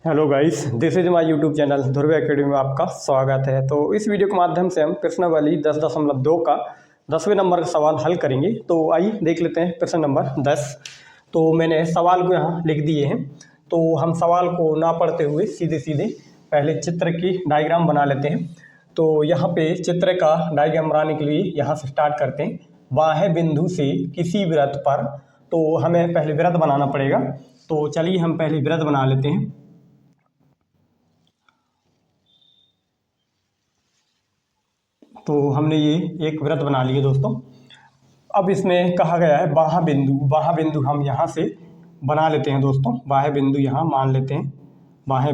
Hello guys, this is my YouTube channel Dhruv academy में आपका स्वागत है। तो इस वीडियो के माध्यम से हम प्रश्नावली 10.2 का 10वें नंबर का सवाल हल करेंगे। तो आइए देख लेते हैं प्रश्न नंबर 10। तो मैंने सवाल को यहाँ लिख दिए हैं। तो हम सवाल को ना पढ़ते हुए सीधे सीधे पहले चित्र की डायग्राम बना लेते हैं। तो यहाँ पे चित्र का डायग्राम बनाने के लिए यहाँ से स्टार्ट करते हैं। बाह्य बिंदु से किसी वृत्त पर, तो हमें पहले वृत्त बनाना पड़ेगा। तो चलिए हम पहले वृत्त बना लेते हैं। तो हमने ये एक वृत्त बना लिए दोस्तों। अब इसमें कहा गया है बाह्य बिंदु हम यहाँ से बना लेते हैं दोस्तों। बाह्य बिंदु यहाँ मान लेते हैं। बाह्य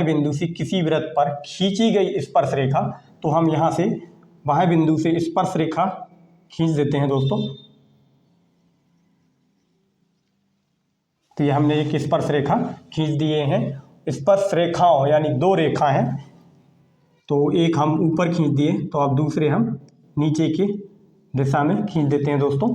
बिंदु से किसी वृत्त पर खींची गई स्पर्श रेखा, तो हम यहाँ से बाह्य बिंदु से स्पर्श रेखा खींच देते हैं दोस्तों। तो ये हमने एक स्पर्श रेखा खींच दिए हैं। स्पर्श रेखाओं यानी दो रेखा हैं, तो एक हम ऊपर खींच दिए, तो अब दूसरे हम नीचे की दिशा में खींच देते हैं दोस्तों।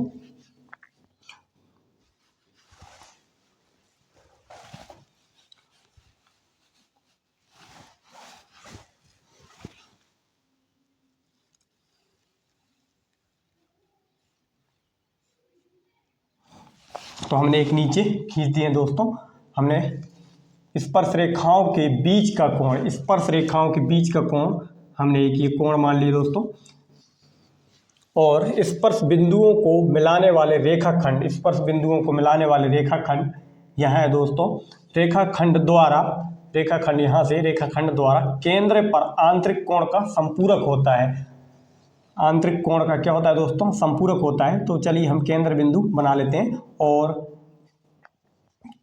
तो हमने एक नीचे खींच दिए दोस्तों। हमने स्पर्श रेखाओं के बीच का कोण हमने एक ये कोण मान लिए दोस्तों। और स्पर्श बिंदुओं को मिलाने वाले रेखाखंड यह है दोस्तों। रेखाखंड द्वारा केंद्र पर आंतरिक कोण का संपूरक होता है। आंतरिक कोण का क्या होता है दोस्तों? संपूरक होता है। तो चलिए हम केंद्र बिंदु बना लेते हैं और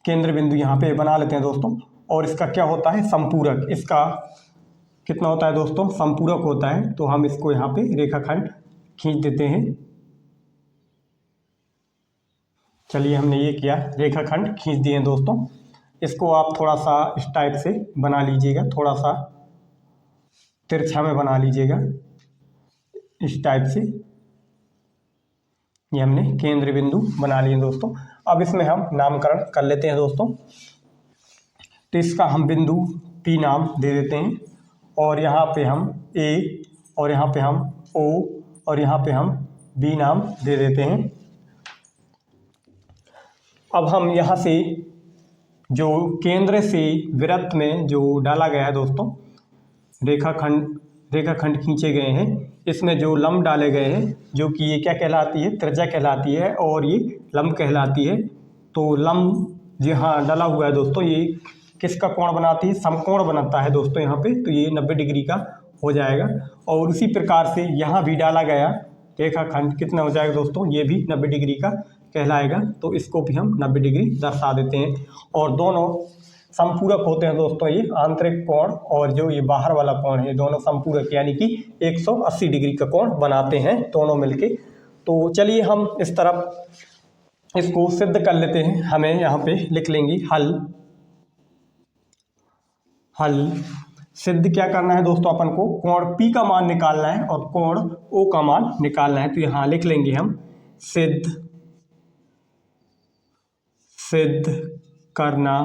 केंद्र बिंदु यहाँ पे बना लेते हैं दोस्तों। और इसका क्या होता है? संपूरक। इसका कितना होता है दोस्तों? संपूरक होता है। तो हम इसको यहाँ पे रेखाखंड खींच देते हैं। चलिए हमने ये किया, रेखाखंड खींच दिए दोस्तों। इसको आप थोड़ा सा इस टाइप से बना लीजिएगा, थोड़ा सा तिरछा में बना लीजिएगा इस टाइप से। ये हमने केंद्र बिंदु बना लिए दोस्तों। अब इसमें हम नामकरण कर लेते हैं दोस्तों। तो इसका हम बिंदु P नाम दे देते हैं, और यहाँ पे हम A, और यहाँ पे हम O, और यहाँ पे हम B नाम दे देते हैं। अब हम यहाँ से जो केंद्र से वृत्त में जो डाला गया है दोस्तों, रेखाखंड खींचे गए हैं, इसमें जो लंब डाले गए हैं, जो कि ये क्या कहलाती है? त्रिज्या कहलाती है, और ये लंब कहलाती है। तो लंब जहाँ डाला हुआ है दोस्तों, ये किसका कोण बनाती है? समकोण बनाता है दोस्तों यहाँ पे। तो ये 90 डिग्री का हो जाएगा। और उसी प्रकार से यहाँ भी डाला गया रेखाखंड कितना हो जाएगा दोस्तों? ये भी 90 डिग्री का कहलाएगा। तो इसको भी हम 90 डिग्री दर्शा देते हैं। और दोनों संपूरक होते हैं दोस्तों, ये आंतरिक कोण और जो ये बाहर वाला कोण है, दोनों संपूरक यानी कि 180 डिग्री का कोण बनाते हैं दोनों मिलके। तो चलिए हम इस तरफ इसको सिद्ध कर लेते हैं। हमें यहाँ पे लिख लेंगे हल। सिद्ध क्या करना है दोस्तों? अपन को कोण P का मान निकालना है और कोण O का मान निकालना है। तो यहाँ लिख लेंगे हम सिद्ध करना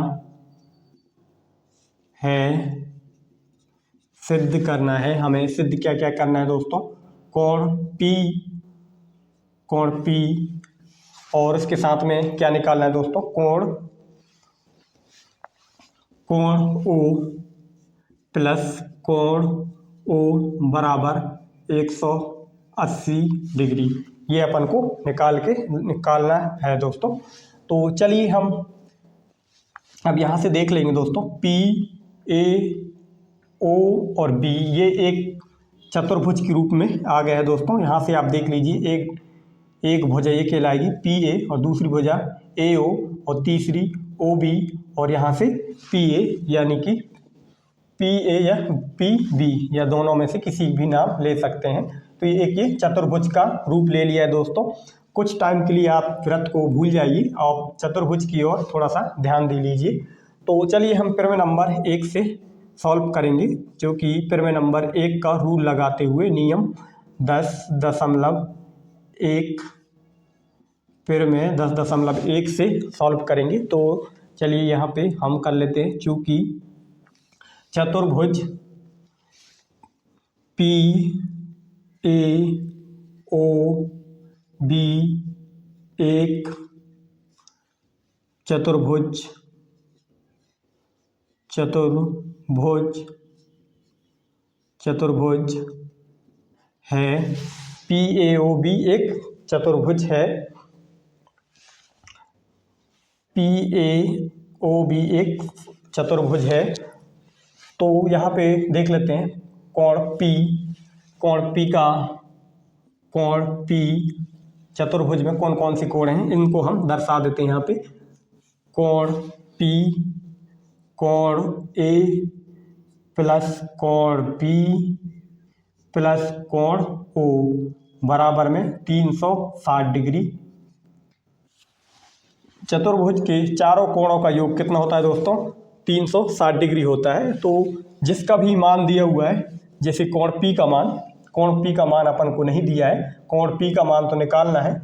है। हमें सिद्ध क्या क्या करना है दोस्तों? कोण P और इसके साथ में क्या निकालना है दोस्तों? कोण O प्लस कोण O बराबर 180 डिग्री। ये अपन को निकालना है दोस्तों। तो चलिए हम अब यहाँ से देख लेंगे दोस्तों। P, A, O और B ये एक चतुर्भुज के रूप में आ गया है दोस्तों। यहाँ से आप देख लीजिए, एक भुजा ये कहलाएगी PA, और दूसरी भुजा AO, और तीसरी OB, और यहाँ से PA यानी कि PA या PB या दोनों में से किसी भी नाम ले सकते हैं। तो ये चतुर्भुज का रूप ले लिया है दोस्तों। कुछ टाइम के लिए आप वृत्त को भूल जाइए और चतुर्भुज की ओर थोड़ा सा ध्यान दे लीजिए। तो चलिए हम प्रमेय नंबर 1 से सॉल्व करेंगे, जो कि प्रमेय नंबर 1 का रूल लगाते हुए नियम 10.1 प्रमेय 10.1 से सॉल्व करेंगे। तो चलिए यहाँ पे हम कर लेते हैं, चूँकि चतुर्भुज पी ए ओ बी एक चतुर्भुज है, पी ए ओ बी एक चतुर्भुज है, पी ए ओ बी एक चतुर्भुज है। तो यहाँ पे देख लेते हैं कोण पी चतुर्भुज में कौन कौन सी कोण हैं, इनको हम दर्शा देते हैं यहाँ पे। कोण पी, कोण ए प्लस कोण बी प्लस कोण ओ बराबर में 360 डिग्री। चतुर्भुज के चारों कोणों का योग कितना होता है दोस्तों? 360 डिग्री होता है। तो जिसका भी मान दिया हुआ है, जैसे कोण पी का मान अपन को नहीं दिया है, कोण पी का मान तो निकालना है,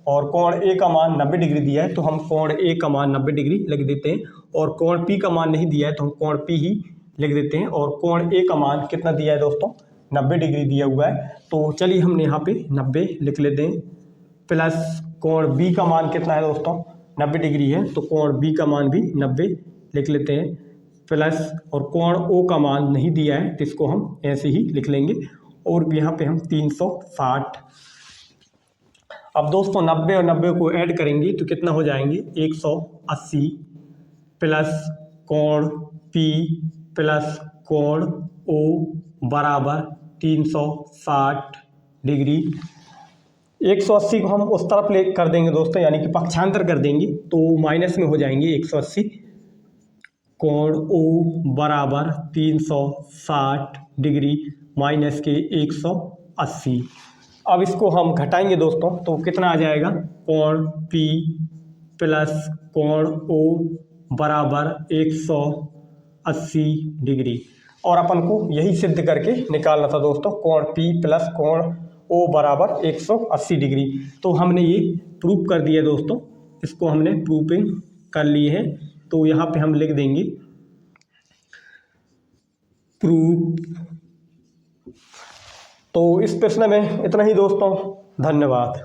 और कोण ए का मान 90 डिग्री दिया है तो हम कोण ए का मान 90 डिग्री लिख देते हैं, और कोण पी का मान नहीं दिया है तो हम कोण पी ही लिख देते हैं। और कोण ए का मान कितना दिया है दोस्तों? 90 डिग्री दिया हुआ है। तो चलिए हमने यहाँ पे 90 लिख लेते हैं, प्लस कोण बी का मान कितना है दोस्तों? 90 डिग्री है, तो कोण बी का मान भी 90 लिख लेते हैं, प्लस और कोण ओ का मान नहीं दिया है तो इसको हम ऐसे ही लिख लेंगे, और यहाँ पे हम 360। अब दोस्तों 90 और 90 को ऐड करेंगे तो कितना हो जाएंगे? 180 प्लस कोण पी प्लस कोण ओ बराबर 360 डिग्री। 180 को हम उस तरफ ले कर देंगे दोस्तों, यानी कि पक्षांतर कर देंगे तो माइनस में हो जाएंगे 180। कोण ओ बराबर 360 डिग्री माइनस के 180। अब इसको हम घटाएंगे दोस्तों तो कितना आ जाएगा? कोण पी प्लस कोण ओ बराबर 180 डिग्री। और अपन को यही सिद्ध करके निकालना था दोस्तों, कोण पी प्लस कोण ओ बराबर 180 डिग्री। तो हमने ये प्रूफ कर दिया दोस्तों, इसको हमने प्रूफिंग कर ली है। तो यहाँ पे हम लिख देंगे प्रूफ। तो इस प्रश्न में इतना ही दोस्तों, धन्यवाद।